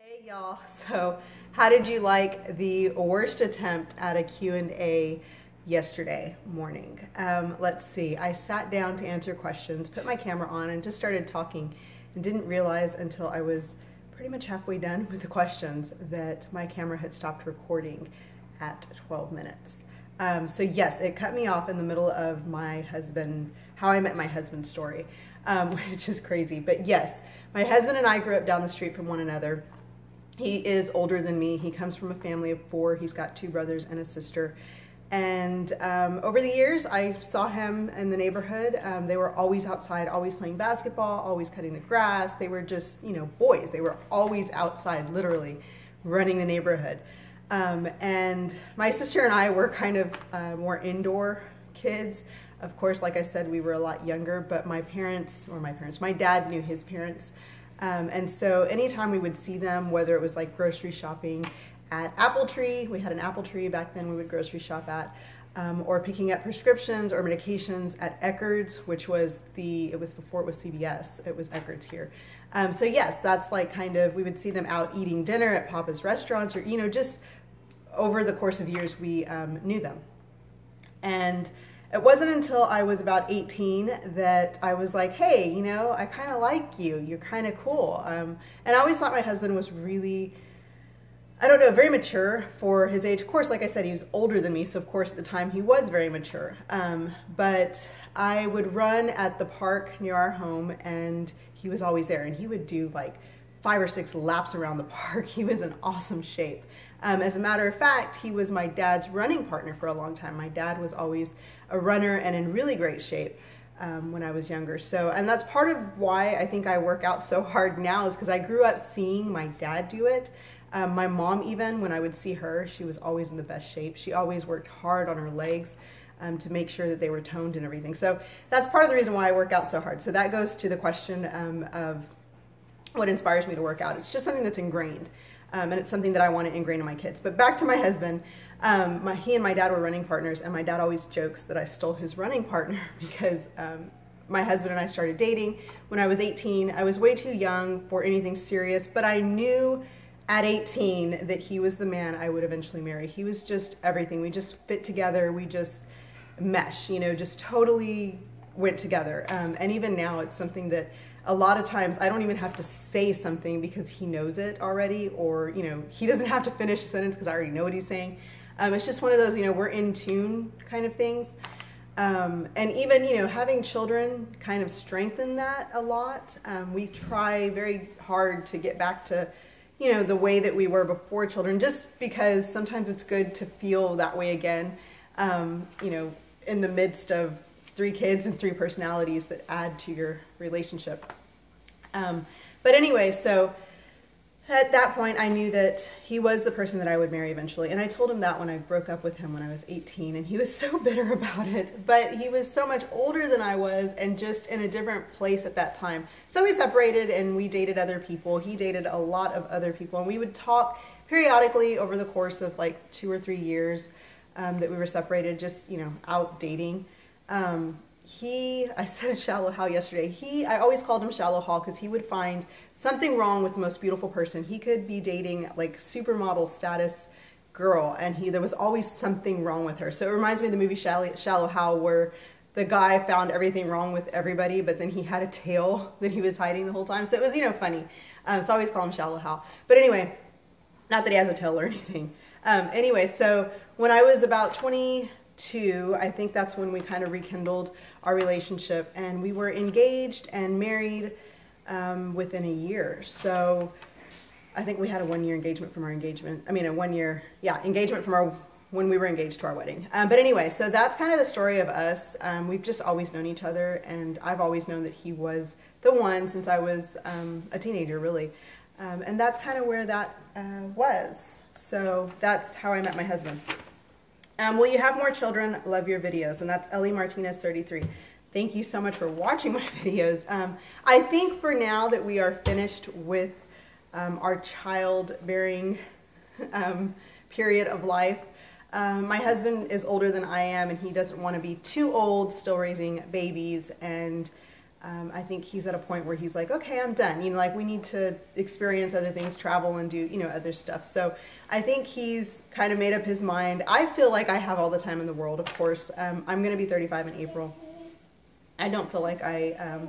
Hey y'all, so how did you like the worst attempt at a Q&A yesterday morning? Let's see, I sat down to answer questions, put my camera on and just started talking and didn't realize until I was pretty much halfway done with the questions that my camera had stopped recording at 12 minutes. So yes, it cut me off in the middle of my husband, how I met my husband story, which is crazy. But yes, my husband and I grew up down the street from one another. He is older than me. He comes from a family of 4. He's got 2 brothers and a sister. And over the years, I saw him in the neighborhood. They were always outside, always playing basketball, always cutting the grass. They were just, boys. They were always outside, literally, running the neighborhood. And my sister and I were kind of more indoor kids. Of course, like I said, we were a lot younger, but my dad knew his parents. And so anytime we would see them, whether it was like grocery shopping at Apple Tree, we had an Apple Tree back then we would grocery shop at, or picking up prescriptions or medications at Eckerd's, which was it was before it was CVS, it was Eckerd's here. So yes, that's like kind of, we would see them out eating dinner at Papa's restaurants or, just over the course of years we knew them. And it wasn't until I was about 18 that I was like, hey, I kind of like you. You're kind of cool. And I always thought my husband was really, I don't know, very mature for his age. Of course, like I said, he was older than me. So of course at the time he was very mature. But I would run at the park near our home and he was always there. And he would do like 5 or 6 laps around the park. He was in awesome shape. As a matter of fact, he was my dad's running partner for a long time. My dad was always a runner and in really great shape when I was younger. And that's part of why I think I work out so hard now is because I grew up seeing my dad do it. My mom even, when I would see her, she was always in the best shape. She always worked hard on her legs to make sure that they were toned and everything. So that's part of the reason why I work out so hard. So that goes to the question of what inspires me to work out. It's just something that's ingrained. And it's something that I want to ingrain in my kids. But back to my husband, he and my dad were running partners, and my dad always jokes that I stole his running partner because my husband and I started dating when I was 18. I was way too young for anything serious, but I knew at 18 that he was the man I would eventually marry. He was just everything. We just fit together. We just mesh, just totally went together. And even now, it's something that a lot of times I don't even have to say something because he knows it already, or he doesn't have to finish a sentence because I already know what he's saying. It's just one of those we're in tune kind of things. And even having children kind of strengthen that a lot. We try very hard to get back to the way that we were before children, just because sometimes it's good to feel that way again. In the midst of 3 kids and 3 personalities that add to your relationship. But anyway, so at that point I knew that he was the person that I would marry eventually. And I told him that when I broke up with him when I was 18, and he was so bitter about it. But he was so much older than I was and just in a different place at that time. So we separated and we dated other people. He dated a lot of other people, and we would talk periodically over the course of like 2 or 3 years that we were separated, just out dating. I said shallow Hal yesterday. I always called him Shallow Hal because he would find something wrong with the most beautiful person. He could be dating like supermodel status girl, and there was always something wrong with her. So it reminds me of the movie Shallow Hal, where the guy found everything wrong with everybody, but then he had a tail that he was hiding the whole time. So it was, funny. So I always call him Shallow Hal. But anyway, not that he has a tail or anything. Anyway, so when I was about 22, I think that's when we kind of rekindled our relationship, and we were engaged and married within a year. So I think we had a 1-year engagement from our engagement. I mean, a 1-year, engagement from when we were engaged to our wedding. But anyway, so that's kind of the story of us. We've just always known each other, and I've always known that he was the one since I was a teenager, really. And that's kind of where that was. So that's how I met my husband. Will you have more children? Love your videos. And that's Ellie Martinez 33. Thank you so much for watching my videos. I think for now that we are finished with our childbearing period of life. My husband is older than I am, and he doesn't want to be too old still raising babies, and I think he's at a point where he's like, okay, I'm done. You know, like we need to experience other things, travel and do, you know, other stuff. So I think he's kind of made up his mind. I feel like I have all the time in the world, of course. I'm going to be 35 in April. I don't feel like I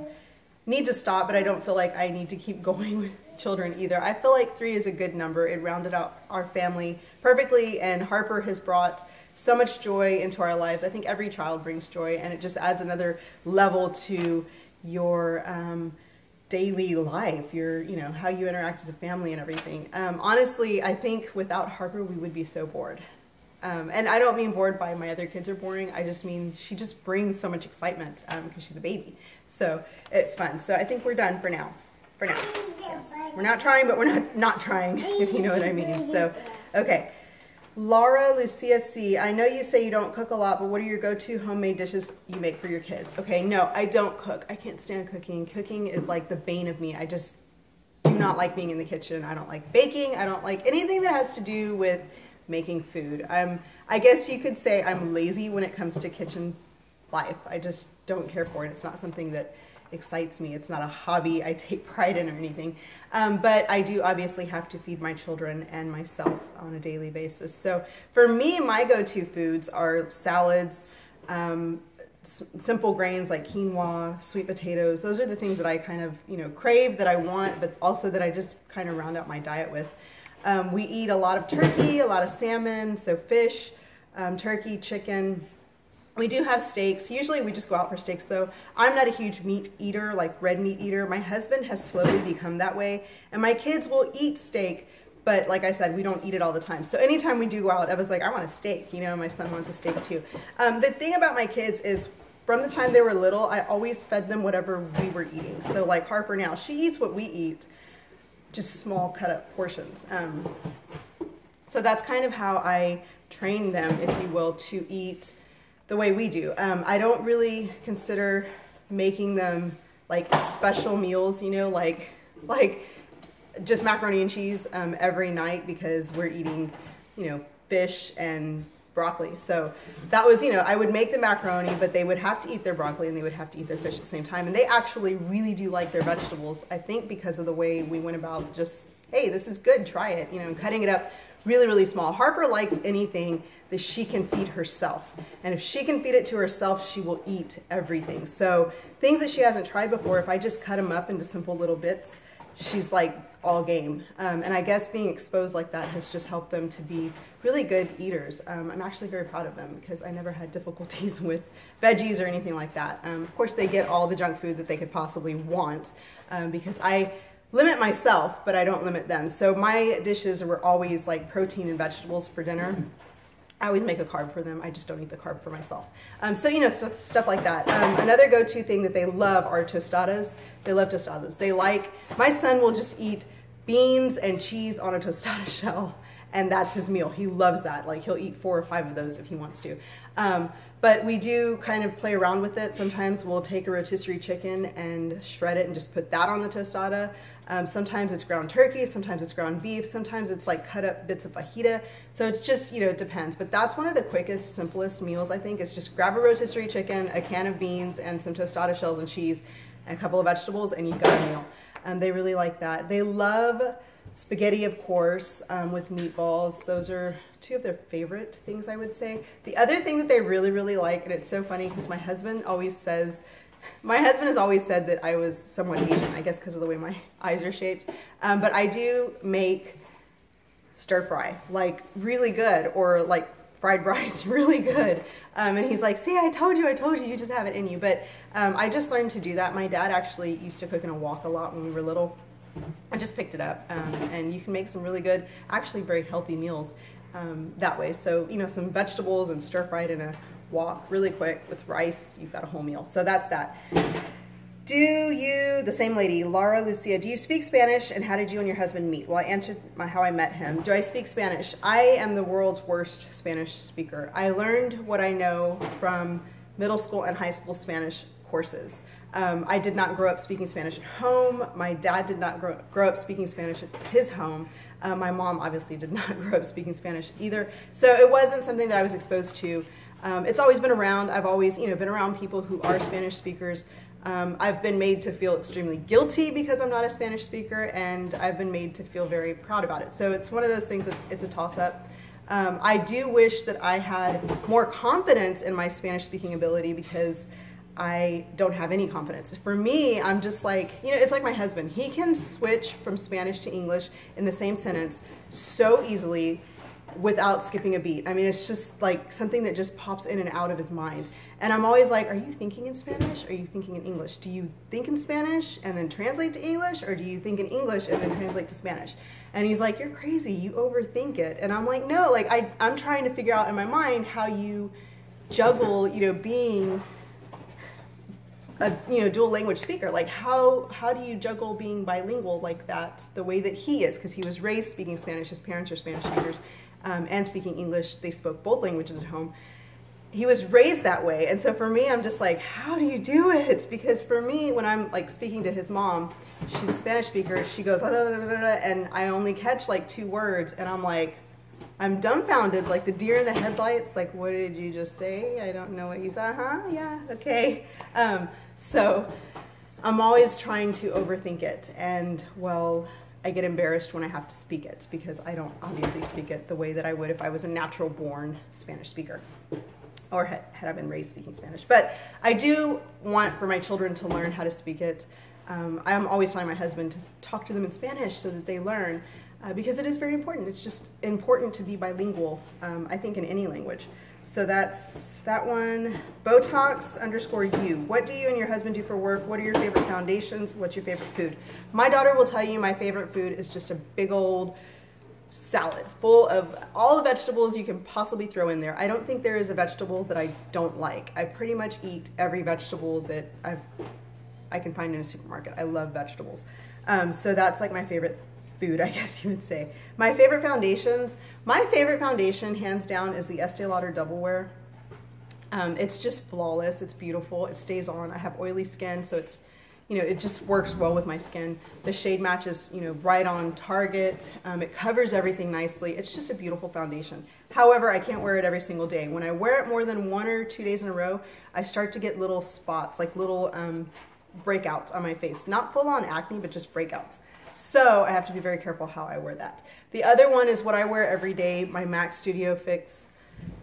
need to stop, but I don't feel like I need to keep going with children either. I feel like 3 is a good number. It rounded out our family perfectly, and Harper has brought so much joy into our lives. I think every child brings joy, and it just adds another level to your daily life, your, you know, how you interact as a family and everything. Honestly, I think without Harper, we would be so bored. And I don't mean bored by my other kids are boring. I just mean she just brings so much excitement because she's a baby. So it's fun. So I think we're done for now. For now. Yes. We're not trying, but we're not trying, if you know what I mean. So, okay. Laura Lucia C. I know you say you don't cook a lot, but what are your go-to homemade dishes you make for your kids? Okay, no, I don't cook. I can't stand cooking. Cooking is like the bane of me. I just do not like being in the kitchen. I don't like baking. I don't like anything that has to do with making food. I guess you could say I'm lazy when it comes to kitchen life. I just don't care for it. It's not something that excites me. It's not a hobby I take pride in or anything. But I do obviously have to feed my children and myself on a daily basis. So for me, my go-to foods are salads, simple grains like quinoa, sweet potatoes. Those are the things that I kind of, you know, crave, that I want, but also that I just kind of round out my diet with. We eat a lot of turkey, a lot of salmon, so fish, turkey, chicken. We do have steaks. Usually we just go out for steaks though. I'm not a huge meat eater, like red meat eater. My husband has slowly become that way, and my kids will eat steak, but like I said, we don't eat it all the time. So anytime we do go out, I was like, I want a steak. You know, my son wants a steak too. The thing about my kids is from the time they were little, I always fed them whatever we were eating. So like Harper now, she eats what we eat, just small cut up portions. So that's kind of how I train them, if you will, to eat the way we do. I don't really consider making them like special meals, you know, like just macaroni and cheese every night, because we're eating, you know, fish and broccoli. So that was, you know, I would make the macaroni, but they would have to eat their broccoli and they would have to eat their fish at the same time. And they actually really do like their vegetables, I think, because of the way we went about just, hey, this is good, try it, you know, and cutting it up really, really small. Harper likes anything that she can feed herself. And if she can feed it to herself, she will eat everything. So things that she hasn't tried before, if I just cut them up into simple little bits, she's like all game. And I guess being exposed like that has just helped them to be really good eaters. I'm actually very proud of them because I never had difficulties with veggies or anything like that. Of course, they get all the junk food that they could possibly want because I limit myself, but I don't limit them. So my dishes were always like protein and vegetables for dinner. I always make a carb for them. I just don't eat the carb for myself. So, you know, stuff like that. Another go-to thing that they love are tostadas. They love tostadas. They like, my son will just eat beans and cheese on a tostada shell, and that's his meal. He loves that. Like, he'll eat 4 or 5 of those if he wants to. But we do kind of play around with it. Sometimes we'll take a rotisserie chicken and shred it and just put that on the tostada. Sometimes it's ground turkey, sometimes it's ground beef, sometimes it's like cut up bits of fajita. So it's just, you know, it depends. But that's one of the quickest, simplest meals, I think, is just grab a rotisserie chicken, a can of beans, and some tostada shells and cheese, and a couple of vegetables, and you've got a meal. They really like that. They love spaghetti, of course, with meatballs. Those are 2 of their favorite things, I would say. The other thing that they really, really like, and it's so funny because my husband has always said that I was somewhat Asian, I guess because of the way my eyes are shaped. But I do make stir fry, like really good, or like fried rice, really good. And he's like, see, I told you, you just have it in you. But I just learned to do that. My dad actually used to cook in a wok a lot when we were little. I just picked it up, and you can make some really good, actually very healthy meals that way. So, you know, some vegetables and stir fried in a wok really quick with rice, you've got a whole meal. So that's that. Do you, the same lady, Laura Lucia, do you speak Spanish, and how did you and your husband meet? Well, I answered how I met him. Do I speak Spanish? I am the world's worst Spanish speaker. I learned what I know from middle school and high school Spanish courses. I did not grow up speaking Spanish at home. My dad did not grow up speaking Spanish at his home. My mom obviously did not grow up speaking Spanish either. So it wasn't something that I was exposed to. It's always been around. I've always, you know, been around people who are Spanish speakers. I've been made to feel extremely guilty because I'm not a Spanish speaker, and I've been made to feel very proud about it. So it's one of those things that's it's a toss-up. I do wish that I had more confidence in my Spanish speaking ability because I don't have any confidence. For me, I'm just like, you know, it's like my husband. He can switch from Spanish to English in the same sentence so easily without skipping a beat. I mean, it's just like something that just pops in and out of his mind. And I'm always like, are you thinking in Spanish? Or are you thinking in English? Do you think in Spanish and then translate to English? Or do you think in English and then translate to Spanish? And he's like, you're crazy, you overthink it. And I'm like, no, like I'm trying to figure out in my mind how you juggle, you know, being a dual language speaker. Like how do you juggle being bilingual like that the way that he is? Because he was raised speaking Spanish, his parents are Spanish speakers, and speaking English. They spoke both languages at home. He was raised that way. And so for me, I'm just like, how do you do it? Because for me, when I'm like speaking to his mom, she's a Spanish speaker, she goes, la, la, la, la, la, and I only catch like 2 words, and I'm like, I'm dumbfounded, like the deer in the headlights, like, what did you just say? I don't know what you said. Yeah, okay. So I'm always trying to overthink it, and well, I get embarrassed when I have to speak it because I don't obviously speak it the way that I would if I was a natural born Spanish speaker or had I been raised speaking Spanish. But I do want for my children to learn how to speak it. I'm always telling my husband to talk to them in Spanish so that they learn because it is very important. It's just important to be bilingual, I think, in any language. So that's that one. Botox_you. What do you and your husband do for work? What are your favorite foundations? What's your favorite food? My daughter will tell you my favorite food is just a big old salad full of all the vegetables you can possibly throw in there. I don't think there is a vegetable that I don't like. I pretty much eat every vegetable that I can find in a supermarket. I love vegetables. So that's like my favorite food, I guess you would say. My favorite foundations, hands down, is the Estee Lauder Double Wear. It's just flawless, it's beautiful, it stays on. I have oily skin, so it's, you know, it just works well with my skin. The shade match is, you know, right on target. It covers everything nicely. It's just a beautiful foundation. However, I can't wear it every single day. When I wear it more than 1 or 2 days in a row, I start to get little spots, like little breakouts on my face. Not full on acne, but just breakouts. So I have to be very careful how I wear that. The other one is what I wear every day, my MAC Studio Fix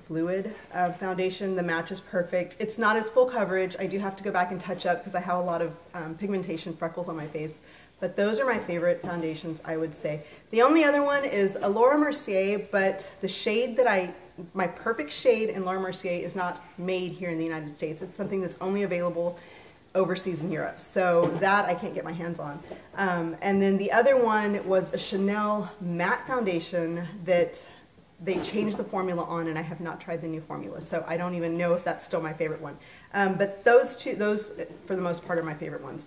Fluid foundation. The match is perfect. It's not as full coverage. I do have to go back and touch up because I have a lot of pigmentation, freckles on my face. But those are my favorite foundations, I would say. The only other one is a Laura Mercier, but the shade that my perfect shade in Laura Mercier is not made here in the United States. It's something that's only available overseas in Europe. So that I can't get my hands on. And then the other one was a Chanel matte foundation that they changed the formula on, and I have not tried the new formula. So I don't even know if that's still my favorite one. But those for the most part are my favorite ones.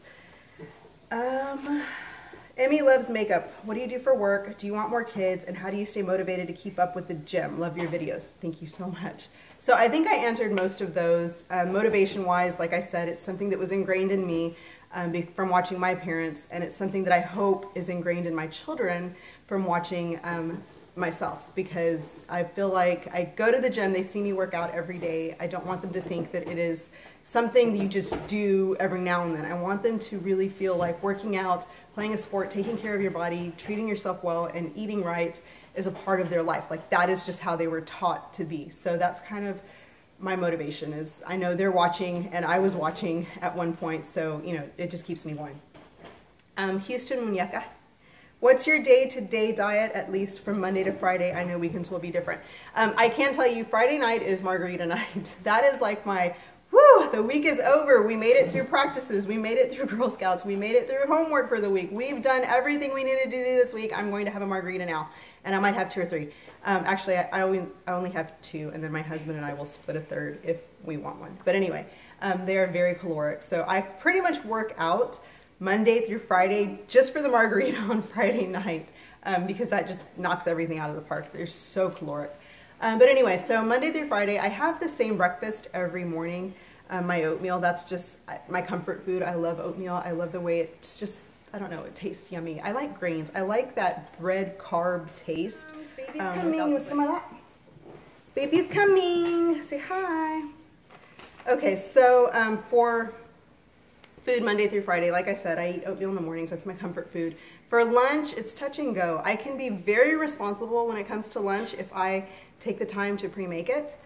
Emmy loves makeup. What do you do for work? Do you want more kids? And how do you stay motivated to keep up with the gym? Love your videos. Thank you so much. So I think I answered most of those. Motivation-wise, like I said, it's something that was ingrained in me from watching my parents, and it's something that I hope is ingrained in my children from watching myself, because I feel like I go to the gym, they see me work out every day. I don't want them to think that it is something that you just do every now and then. I want them to really feel like working out, playing a sport, taking care of your body, treating yourself well, and eating right is a part of their life. Like that is just how they were taught to be. So that's kind of my motivation. Is I know they're watching and I was watching at one point, so you know, it just keeps me going. Houston Muñeca. What's your day-to-day diet, at least from Monday to Friday? I know weekends will be different. I can tell you Friday night is margarita night. That is like my, whew, the week is over. We made it through practices. We made it through Girl Scouts. We made it through homework for the week. We've done everything we needed to do this week. I'm going to have a margarita now, and I might have 2 or 3. Actually, I only have 2, and then my husband and I will split a third if we want one. But anyway, they are very caloric. So I pretty much work out Monday through Friday just for the margarita on Friday night because that just knocks everything out of the park. They're so caloric. But anyway, so Monday through Friday, I have the same breakfast every morning. My oatmeal, that's just my comfort food. I love oatmeal. I love the way it's just, I don't know, it tastes yummy. I like grains. I like that bread carb taste. Baby's coming. You want some of that? Baby's coming. Say hi. Okay, so for food Monday through Friday. Like I said, I eat oatmeal in the mornings. That's my comfort food. For lunch, it's touch and go. I can be very responsible when it comes to lunch if I take the time to pre-make it,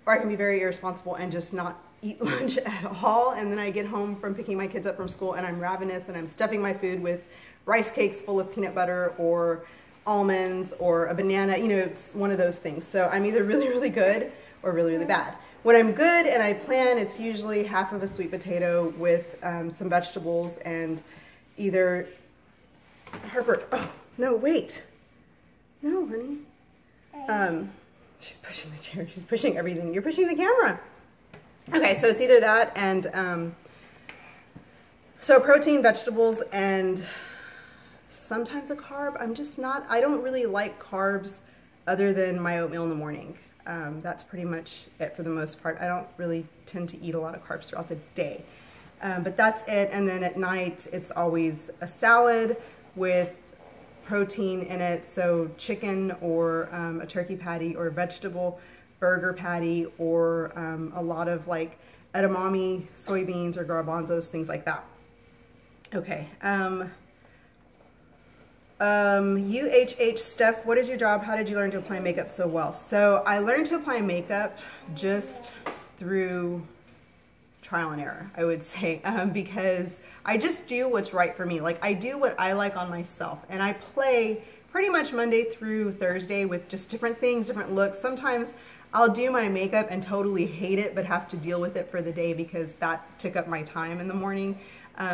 or I can be very irresponsible and just not eat lunch at all. And then I get home from picking my kids up from school and I'm ravenous and I'm stuffing my food with rice cakes full of peanut butter or almonds or a banana. You know, it's one of those things. So I'm either really, really good or really, really bad. When I'm good and I plan, it's usually half of a sweet potato with some vegetables and either Harper. Oh, no, wait. No, honey. She's pushing the chair. She's pushing everything. You're pushing the camera. Okay, so it's either that and so protein, vegetables, and sometimes a carb. I don't really like carbs other than my oatmeal in the morning. That's pretty much it for the most part. I don't really tend to eat a lot of carbs throughout the day. But that's it. And then at night, it's always a salad with protein in it. So chicken or a turkey patty or a vegetable burger patty or a lot of like edamame, soybeans or garbanzos, things like that. Okay. UHH Steph, what is your job? How did you learn to apply makeup so well? So I learned to apply makeup just through trial and error, I would say, because I just do what's right for me. Like I do what I like on myself, and I play pretty much Monday through Thursday with just different things, different looks. Sometimes I'll do my makeup and totally hate it, but have to deal with it for the day because that took up my time in the morning.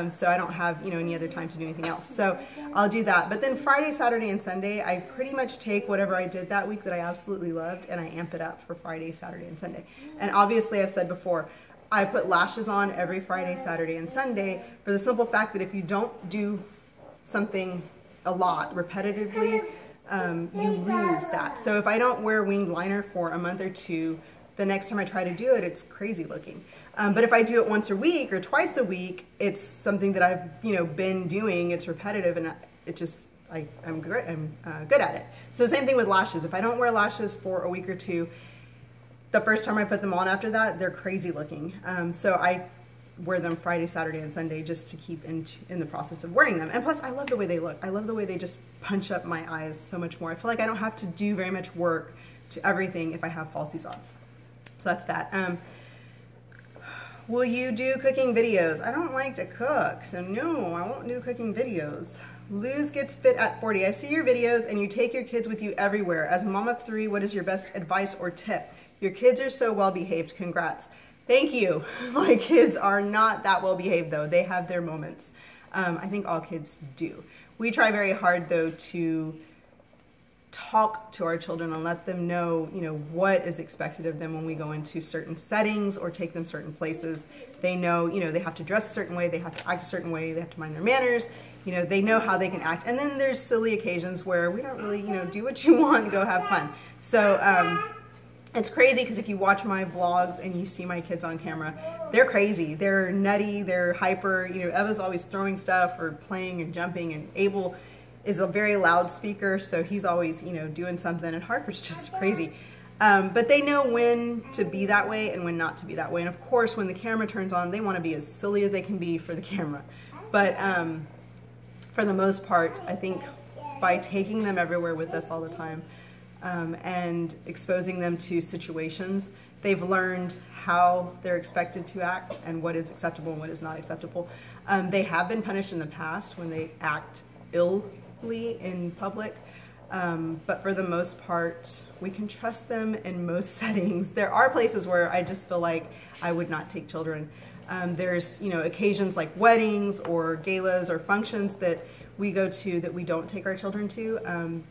So I don't have, you know, any other time to do anything else. So I'll do that. But then Friday, Saturday, and Sunday, I pretty much take whatever I did that week that I absolutely loved and I amp it up for Friday, Saturday, and Sunday. And obviously I've said before, I put lashes on every Friday, Saturday, and Sunday for the simple fact that if you don't do something a lot repetitively, you lose that. So if I don't wear winged liner for a month or two, the next time I try to do it, it's crazy looking. But if I do it once a week or twice a week, it's something that I've, you know, been doing. It's repetitive, and it just I'm good at it. So the same thing with lashes. If I don't wear lashes for a week or two, the first time I put them on after that, they're crazy looking. So I wear them Friday, Saturday, and Sunday just to keep in the process of wearing them. And plus, I love the way they look. I love the way they just punch up my eyes so much more. I feel like I don't have to do very much work to everything if I have falsies on. So that's that. Will you do cooking videos? I don't like to cook, so no, I won't do cooking videos. Lose gets fit at 40. I see your videos and you take your kids with you everywhere. As a mom of 3, what is your best advice or tip? Your kids are so well behaved. Congrats. Thank you. My kids are not that well behaved though. They have their moments. I think all kids do. We try very hard though to talk to our children and let them know, you know, what is expected of them when we go into certain settings or take them certain places. They know, you know, they have to dress a certain way, they have to act a certain way, they have to mind their manners, you know, they know how they can act. And then there's silly occasions where we don't really, you know, do what you want, go have fun. So it's crazy because if you watch my vlogs and you see my kids on camera, they're crazy, they're nutty, they're hyper, you know, Eva's always throwing stuff or playing and jumping, and Abel is a very loud speaker, so he's always, you know, doing something, and Harper's just crazy. But they know when to be that way and when not to be that way. And of course, when the camera turns on, they want to be as silly as they can be for the camera. But for the most part, I think by taking them everywhere with us all the time and exposing them to situations, they've learned how they're expected to act and what is acceptable and what is not acceptable. They have been punished in the past when they act ill in public, but for the most part we can trust them in most settings. There are places where I just feel like I would not take children. There's, you know, occasions like weddings or galas or functions that we go to that we don't take our children to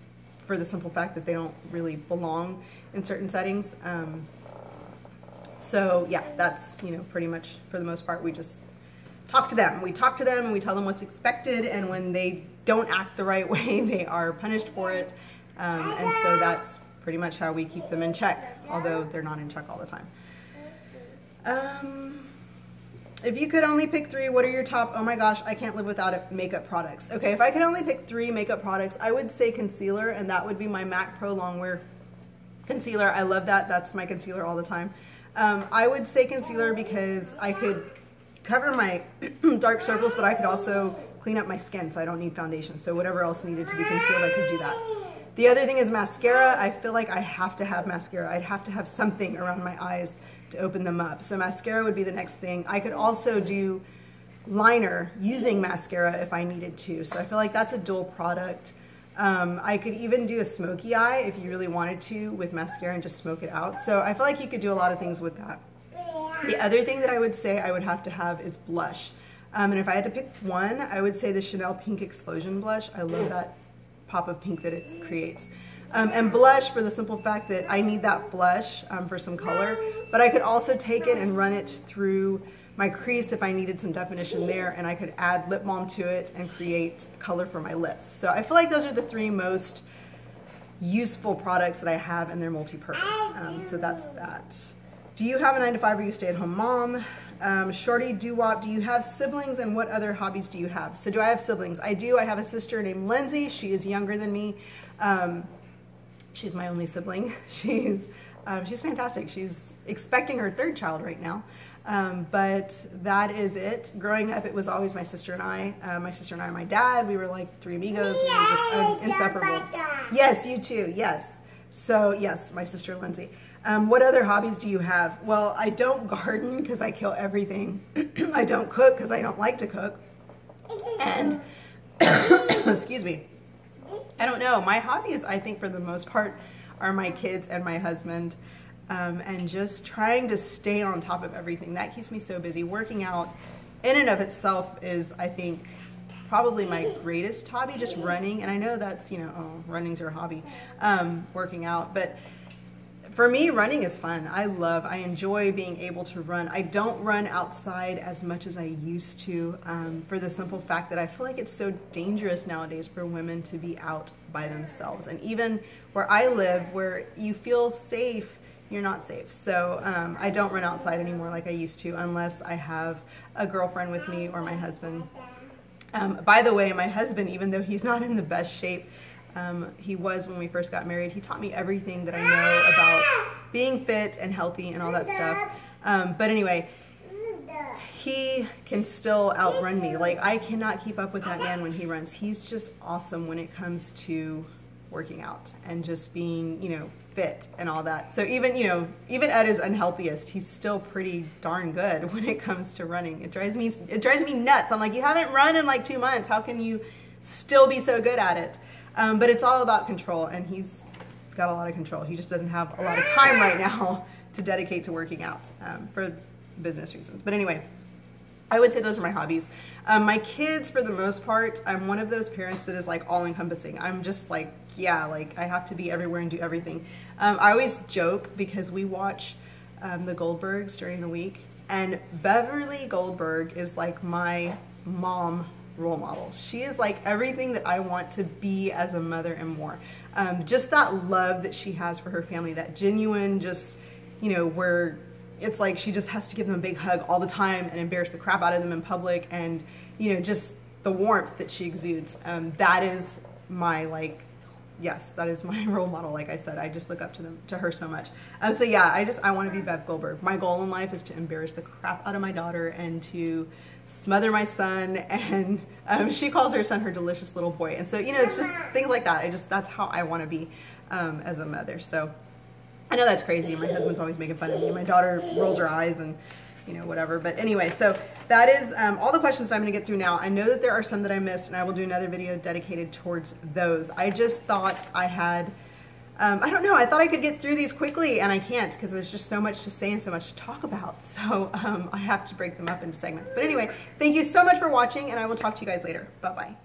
for the simple fact that they don't really belong in certain settings. So yeah, that's, you know, pretty much for the most part we just talk to them. We talk to them and we tell them what's expected, and when they don't act the right way, they are punished for it. And so that's pretty much how we keep them in check, although they're not in check all the time. If you could only pick 3, what are your top, oh my gosh, I can't live without it, makeup products? Okay, if I could only pick 3 makeup products, I would say concealer, and that would be my MAC Pro Longwear concealer. I love that. That's my concealer all the time. I would say concealer because I could cover my dark circles, but I could also clean up my skin, so I don't need foundation. So whatever else needed to be concealed, I could do that. The other thing is mascara. I feel like I have to have mascara. I'd have to have something around my eyes to open them up. So mascara would be the next thing. I could also do liner using mascara if I needed to. So I feel like that's a dual product. I could even do a smoky eye if you really wanted to with mascara and just smoke it out. So I feel like you could do a lot of things with that. The other thing that I would say I would have to have is blush. And if I had to pick one, I would say the Chanel Pink Explosion blush. I love that pop of pink that it creates. And blush for the simple fact that I need that flush for some color, but I could also take it and run it through my crease if I needed some definition there, and I could add lip balm to it and create color for my lips. So I feel like those are the three most useful products that I have, and they're multi-purpose. So that's that. Do you have a 9-to-5 or you stay-at-home mom? Shorty Doo-Wop, do you have siblings, and what other hobbies do you have? So do I have siblings? I do. I have a sister named Lindsay. She is younger than me. She's my only sibling. She's fantastic. She's expecting her third child right now. But that is it. Growing up, it was always my sister and I. My sister and I and my dad, we were like three amigos. We were just inseparable. Yes, you too. Yes. So yes, my sister Lindsay. What other hobbies do you have? Well, I don't garden because I kill everything. I don't cook because I don't like to cook. And, excuse me, I don't know. My hobbies, I think for the most part, are my kids and my husband. And just trying to stay on top of everything. That keeps me so busy. Working out in and of itself is, I think, probably my greatest hobby, just running. And I know that's, you know, oh, running's your hobby, working out. But for me, running is fun. I enjoy being able to run. I don't run outside as much as I used to, for the simple fact that I feel like it's so dangerous nowadays for women to be out by themselves. And even where I live, where you feel safe, you're not safe. So I don't run outside anymore like I used to, unless I have a girlfriend with me or my husband. By the way, my husband, even though he's not in the best shape, he was when we first got married. He taught me everything that I know about being fit and healthy and all that stuff. But anyway, he can still outrun me. Like, I cannot keep up with that man when he runs. He's just awesome when it comes to working out and just being, you know, fit and all that. So even, you know, even at his unhealthiest, he's still pretty darn good when it comes to running. It drives me nuts. I'm like, you haven't run in like 2 months. How can you still be so good at it? But it's all about control, and he's got a lot of control. He just doesn't have a lot of time right now to dedicate to working out for business reasons. But anyway, I would say those are my hobbies. My kids, for the most part, I'm one of those parents that is like all-encompassing. I'm just like, yeah, like I have to be everywhere and do everything. I always joke because we watch the Goldbergs during the week, and Beverly Goldberg is like my mom role model. She is like everything that I want to be as a mother and more. Just that love that she has for her family, that genuine, just, you know, where it's like she just has to give them a big hug all the time and embarrass the crap out of them in public, and, you know, just the warmth that she exudes. That is my, like, yes, that is my role model. Like I said, I just look up to her so much. So yeah, I want to be Bev Goldberg. My goal in life is to embarrass the crap out of my daughter and to smother my son, and she calls her son her delicious little boy. And so, you know, it's just things like that. That's how I want to be as a mother. So I know that's crazy. My husband's always making fun of me. My daughter rolls her eyes and, you know, whatever. But anyway, so that is all the questions that I'm going to get through now. I know that there are some that I missed, and I will do another video dedicated towards those. I just thought I had, I don't know, I thought I could get through these quickly, and I can't because there's just so much to say and so much to talk about. So I have to break them up into segments. But anyway, thank you so much for watching, and I will talk to you guys later. Bye-bye.